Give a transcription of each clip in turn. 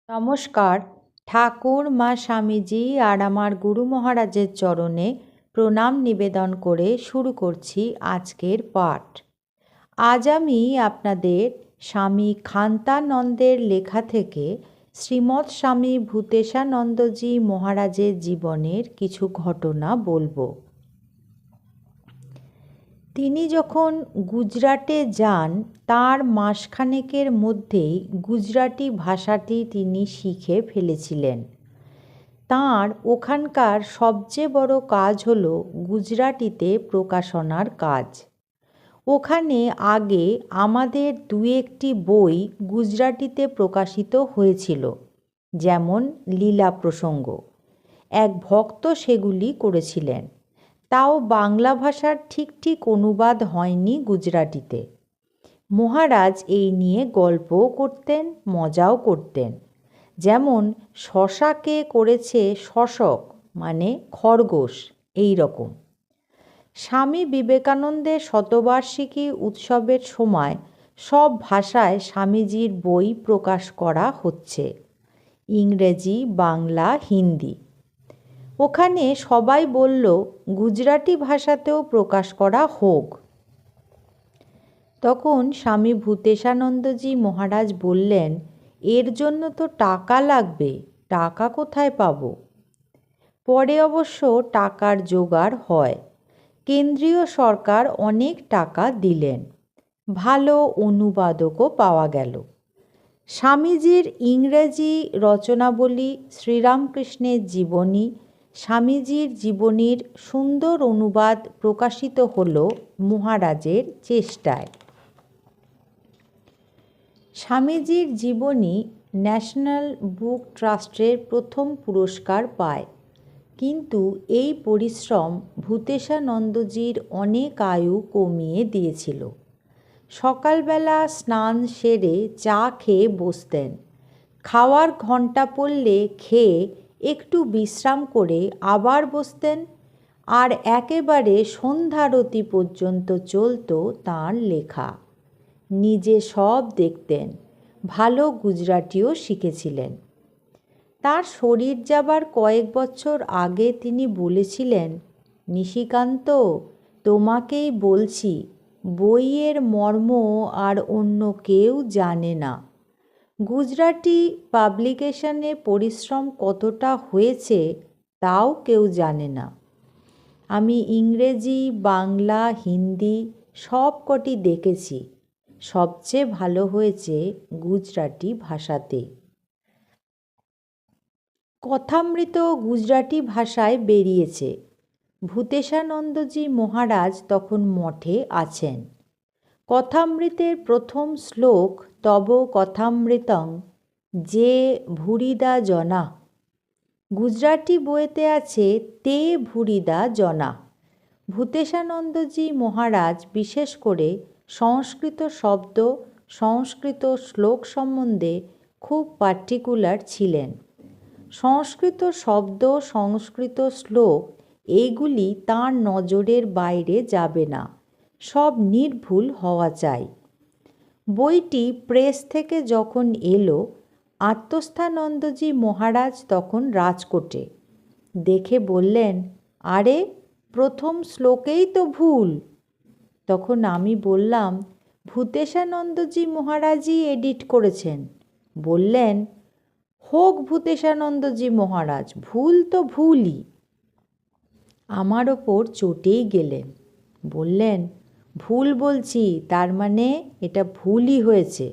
নমস্কার। ঠাকুর মা স্বামীজি আর আমার গুরু মহারাজের চরণে প্রণাম নিবেদন করে শুরু করছি আজকের পাঠ। আজ আমি আপনাদের স্বামী খান্তানন্দের লেখা থেকে শ্রীমৎ স্বামী ভূতেশানন্দজি মহারাজের জীবনের কিছু ঘটনা বলবো। তিনি যখন গুজরাটে যান তার মাসখানেকের মধ্যেই গুজরাটি ভাষাটি তিনি শিখে ফেলেছিলেন। তাঁর ওখানকার সবচেয়ে বড় কাজ হলো গুজরাটিতে প্রকাশনার কাজ। ওখানে আগে আমাদের দু একটি বই গুজরাটিতে প্রকাশিত হয়েছিল, যেমন লীলা প্রসঙ্গ। এক ভক্ত সেগুলি করেছিলেন, তাও বাংলা ভাষার ঠিক ঠিক অনুবাদ হয়নি গুজরাটিতে। মহারাজ এই নিয়ে গল্পও করতেন, মজাও করতেন। যেমন শশাকে করেছে শশক, মানে খরগোশ, এই রকম। স্বামী বিবেকানন্দের শতবার্ষিকী উৎসবের সময় সব ভাষায় স্বামীজির বই প্রকাশ করা হচ্ছে, ইংরেজি, বাংলা, হিন্দি। ওখানে সবাই বলল গুজরাটি ভাষাতেও প্রকাশ করা হোক। তখন স্বামী ভূতেশানন্দজি মহারাজ বললেন, এর জন্য তো টাকা লাগবে, টাকা কোথায় পাব? পরে অবশ্য টাকার জোগাড় হয়। কেন্দ্রীয় সরকার অনেক টাকা দিলেন, ভালো অনুবাদকও পাওয়া গেল। স্বামীজির ইংরেজি রচনাবলী, শ্রীরামকৃষ্ণের জীবনী, স্বামীজির জীবনীর সুন্দর অনুবাদ প্রকাশিত হল মহারাজের চেষ্টায়। স্বামীজির জীবনী ন্যাশনাল বুক ট্রাস্টের প্রথম পুরস্কার পায়, কিন্তু এই পরিশ্রম ভূতেশানন্দজির অনেক আয়ু কমিয়ে দিয়েছিল। সকালবেলা স্নান সেরে চা খেয়ে বসতেন, খাওয়ার ঘণ্টা পড়লে খেয়ে একটু বিশ্রাম করে আবার বসতেন, আর একেবারে সন্ধ্যারতি পর্যন্ত চলত তাঁর লেখা। নিজে সব দেখতেন, ভালো গুজরাটিও শিখেছিলেন। তার শরীর যাবার কয়েক বছর আগে তিনি বলেছিলেন, নিশিকান্ত, তোমাকেই বলছি, বইয়ের মর্ম আর অন্য কেউ জানে না। গুজরাটি পাবলিকেশনে পরিশ্রম কতটা হয়েছে তাও কেউ জানে না। আমি ইংরেজি, বাংলা, হিন্দি সব কটি দেখেছি, সবচেয়ে ভালো হয়েছে গুজরাটি ভাষাতে। কথামৃত গুজরাটি ভাষায় বেরিয়েছে। ভূতেশানন্দজি মহারাজ তখন মঠে আছেন। কথামৃতের প্রথম শ্লোক, তব কথামৃতং যে ভুরিদা জনা। গুজরাটি বইতে আছে তে ভুরিদা জনা। ভূতেশানন্দজি মহারাজ বিশেষ করে সংস্কৃত শব্দ, সংস্কৃত শ্লোক সম্বন্ধে খুব পার্টিকুলার ছিলেন। সংস্কৃত শব্দ, সংস্কৃত শ্লোক এইগুলি তাঁর নজরের বাইরে যাবে না, সব নির্ভুল হওয়া চাই। বইটি প্রেস থেকে যখন এলো, আত্মস্থানন্দজি মহারাজ তখন রাজকোটে। দেখে বললেন, আরে, প্রথম শ্লোকেই তো ভুল। তখন আমি বললাম, ভূতেশানন্দজি মহারাজই এডিট করেছেন। বললেন, হোক ভূতেশানন্দজি মহারাজ, ভুল তো ভুলই। আমার ওপর চটেই গেলেন, বললেন, ভুল বলছি, তার মানে এটা ভুলই হয়েছে।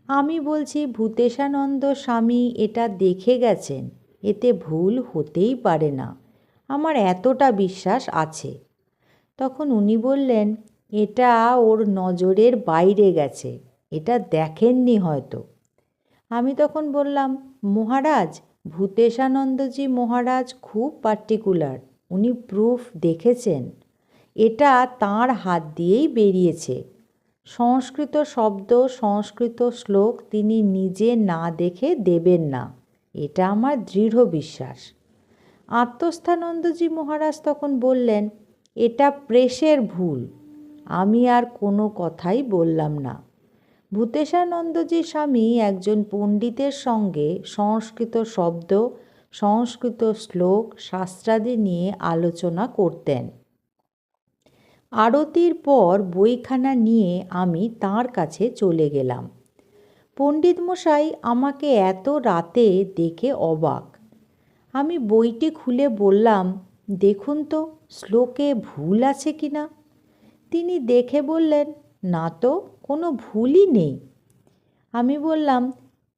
আমি বলছি, ভূতেশানন্দ স্বামী এটা দেখে গেছেন, এতে ভুল হতেই পারে না, আমার এতটা বিশ্বাস আছে। তখন উনি বললেন, এটা ওর নজরের বাইরে গেছে, এটা দেখেননি হয়তো। আমি তখন বললাম, মহারাজ, ভূতেশানন্দজি মহারাজ খুব পার্টিকুলার, উনি প্রুফ দেখেছেন, এটা তাঁর হাত দিয়েই বেরিয়েছে। সংস্কৃত শব্দ, সংস্কৃত শ্লোক তিনি নিজে না দেখে দেবেন না, এটা আমার দৃঢ় বিশ্বাস। আত্মস্থানন্দজি মহারাজ তখন বললেন, এটা প্রেসের ভুল। আমি আর কোনো কথাই বললাম না। ভূতেশানন্দজি স্বামী একজন পণ্ডিতের সঙ্গে সংস্কৃত শব্দ, সংস্কৃত শ্লোক, শাস্ত্রাদি নিয়ে আলোচনা করতেন। আরতির পর বইখানা নিয়ে আমি তাঁর কাছে চলে গেলাম। পণ্ডিত মশাই আমাকে এত রাতে দেখে অবাক। আমি বইটি খুলে বললাম, দেখুন তো শ্লোকে ভুল আছে কি না। তিনি দেখে বললেন, না তো, কোনো ভুলই নেই। আমি বললাম,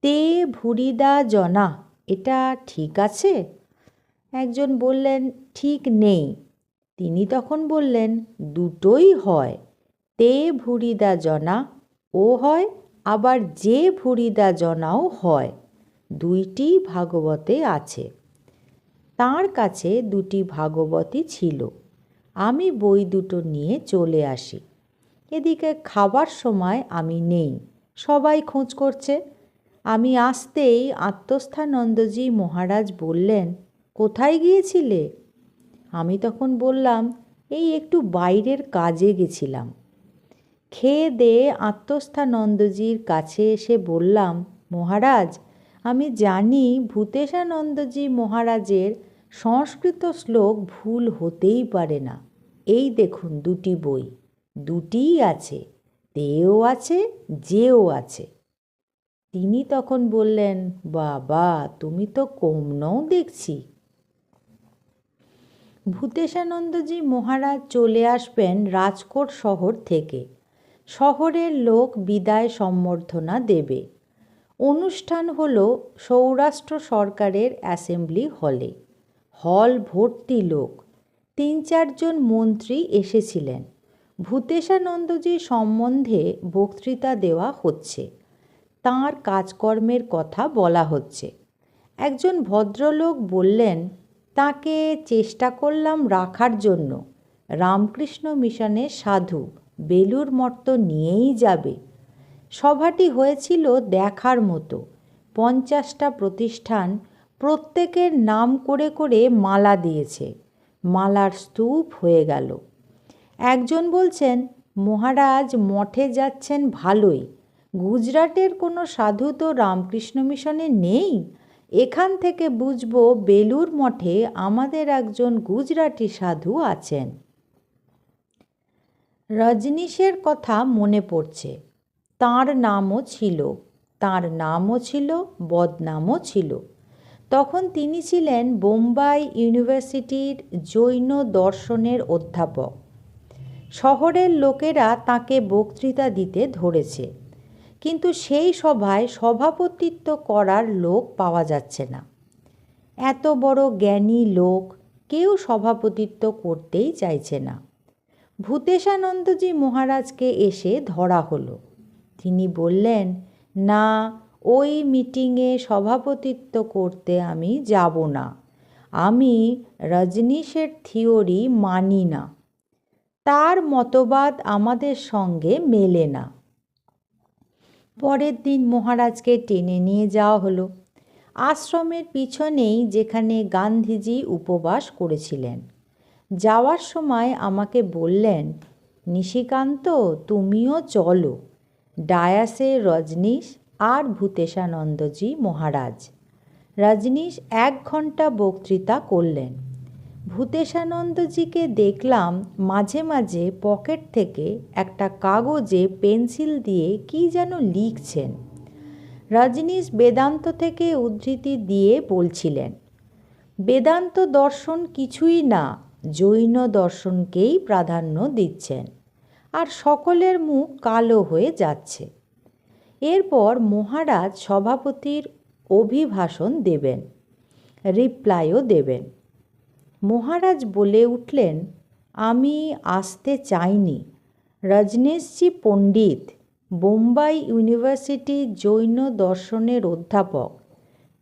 তে ভুরিদা জনা, এটা ঠিক আছে? একজন বললেন, ঠিক নেই। তিনি তখন বললেন, দুটোই হয়, তে ভুরিদা জনা ও হয়, আবার যে ভুরিদা জনাও হয়, দুইটি ভাগবতে আছে। তাঁর কাছে দুটি ভাগবতী ছিল। আমি বই দুটো নিয়ে চলে আসি। এদিকে খাবার সময় আমি নেই, সবাই খোঁজ করছে। আমি আসতেই আত্মস্থানন্দজি মহারাজ বললেন, কোথায় গিয়েছিলে? আমি তখন বললাম, এই একটু বাইরের কাজে গেছিলাম। খেয়ে দেয়ে আত্মস্থানন্দজির কাছে এসে বললাম, মহারাজ, আমি জানি ভূতেশানন্দজি মহারাজের সংস্কৃত শ্লোক ভুল হতেই পারে না। এই দেখুন দুটি বই, দুটিই আছে, তেও আছে, যেও আছে। তিনি তখন বললেন, বাবা, তুমি তো কম নও দেখছি। ভূতেশানন্দজি মহারাজ চলে আসবেন রাজকোট শহর থেকে। শহরের লোক বিদায় সম্বর্ধনা দেবে। অনুষ্ঠান হলো সৌরাষ্ট্র সরকারের অ্যাসেম্বলি হলে। হল ভর্তি লোক। ৩-৪ জন মন্ত্রী এসেছিলেন। ভূতেশানন্দজি সম্বন্ধে বক্তৃতা দেওয়া হচ্ছে। তাঁর কাজকর্মের কথা বলা হচ্ছে। একজন ভদ্রলোক বললেন, তাকে চেষ্টা করলাম রাখার জন্য। রামকৃষ্ণ মিশনের সাধু, বেলুড় মঠ নিয়েই যাবে। সভাটি হয়েছিল দেখার মতো। 50টা প্রতিষ্ঠান, প্রত্যেকের নাম করে করে মালা দিয়েছে। মালার স্তূপ হয়ে গেল। একজন বলছেন, মহারাজ মঠে যাচ্ছেন ভালোই, গুজরাটের কোনো সাধু তো রামকৃষ্ণ মিশনে নেই। এখান থেকে বুঝবো বেলুড় মঠে আমাদের একজন গুজরাটি সাধু আছেন। রজনীশের কথা মনে পড়ছে। তাঁর নামও ছিল, বদনামও ছিল। তখন তিনি ছিলেন বোম্বাই ইউনিভার্সিটির জৈন দর্শনের অধ্যাপক। শহরের লোকেরা তাকে বক্তৃতা দিতে ধরেছে, কিন্তু সেই সভায় সভাপতিত্ব করার লোক পাওয়া যাচ্ছে না। এত বড় জ্ঞানী লোক কেউ সভাপতিত্ব করতেই চাইছে না। ভূতেশানন্দজি মহারাজকে এসে ধরা হলো। তিনি বললেন, না, ওই মিটিংয়ে সভাপতিত্ব করতে আমি যাব না। আমি রজনীশের থিওরি মানি না। তার মতবাদ আমাদের সঙ্গে মেলে না। পরের দিন মহারাজকে টেনে নিয়ে যাওয়া হলো আশ্রমের পিছনেই, যেখানে গান্ধীজি উপবাস করেছিলেন। যাওয়ার সময় আমাকে বললেন, নিশিকান্ত, তুমিও চলো। ডায়াসে রজনীশ আর ভূতেশানন্দজি মহারাজ। রজনীশ 1 ঘন্টা বক্তৃতা করলেন। ভূতেশানন্দজিকে দেখলাম মাঝে মাঝে পকেট থেকে একটা কাগজে পেন্সিল দিয়ে কী যেন লিখছেন। রজনীশ বেদান্ত থেকে উদ্ধৃতি দিয়ে বলছিলেন, বেদান্ত দর্শন কিছুই না, জৈন দর্শনকেই প্রাধান্য দিচ্ছেন, আর সকলের মুখ কালো হয়ে যাচ্ছে। এরপর মহারাজ সভাপতির অভিভাষণ দেবেন, রিপ্লাইও দেবেন। মহারাজ বলে উঠলেন, আমি আসতে চাইনি। রজনীশজি পণ্ডিত, বোম্বাই ইউনিভার্সিটি জৈন দর্শনের অধ্যাপক।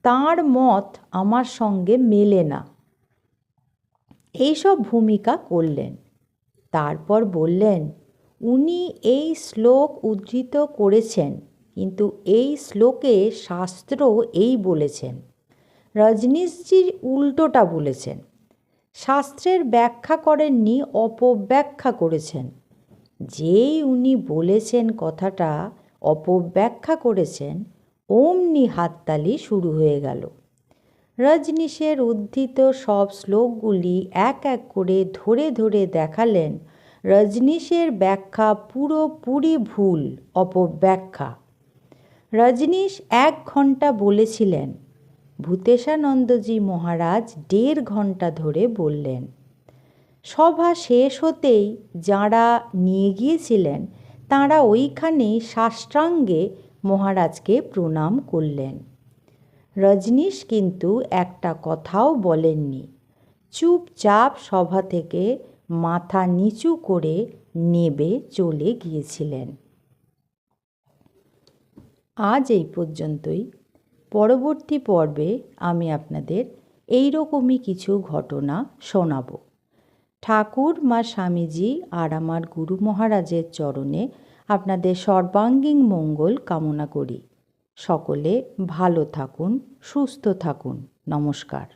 তাঁর মত আমার সঙ্গে মেলে না। এইসব ভূমিকা করলেন। তারপর বললেন, উনি এই শ্লোক উদ্ধৃত করেছেন, কিন্তু এই শ্লোকে শাস্ত্র এই বলেছেন। রজনীশজি উল্টোটা বলেছেন। শাস্ত্রের ব্যাখ্যা করেননি, অপব্যাখ্যা করেছেন। যেই উনি বলেছেন কথাটা অপব্যাখ্যা করেছেন, অমনি হাততালি শুরু হয়ে গেল। রজনীশের উদ্ধৃত সব শ্লোকগুলি এক এক করে ধরে ধরে দেখালেন রজনীশের ব্যাখ্যা পুরোপুরি ভুল, অপব্যাখ্যা। রজনীশ 1 ঘন্টা বলেছিলেন, ভূতেশানন্দজি মহারাজ 1.5 ঘন্টা ধরে বললেন। সভা শেষ হতেই যাঁরা নিয়ে গিয়েছিলেন তাঁরা ওইখানেই সাষ্টাঙ্গে মহারাজকে প্রণাম করলেন। রজনীশ কিন্তু একটা কথাও বলেননি, চুপচাপ সভা থেকে মাথা নিচু করে নেবে চলে গিয়েছিলেন। আজ এই পর্যন্তই। পরবর্তী পর্বে আমি আপনাদের এইরকমই কিছু ঘটনা শোনাব। ঠাকুর মা স্বামীজি আর আমার গুরু মহারাজের চরণে আপনাদের সর্বাঙ্গীন মঙ্গল কামনা করি। সকলে ভালো থাকুন, সুস্থ থাকুন। নমস্কার।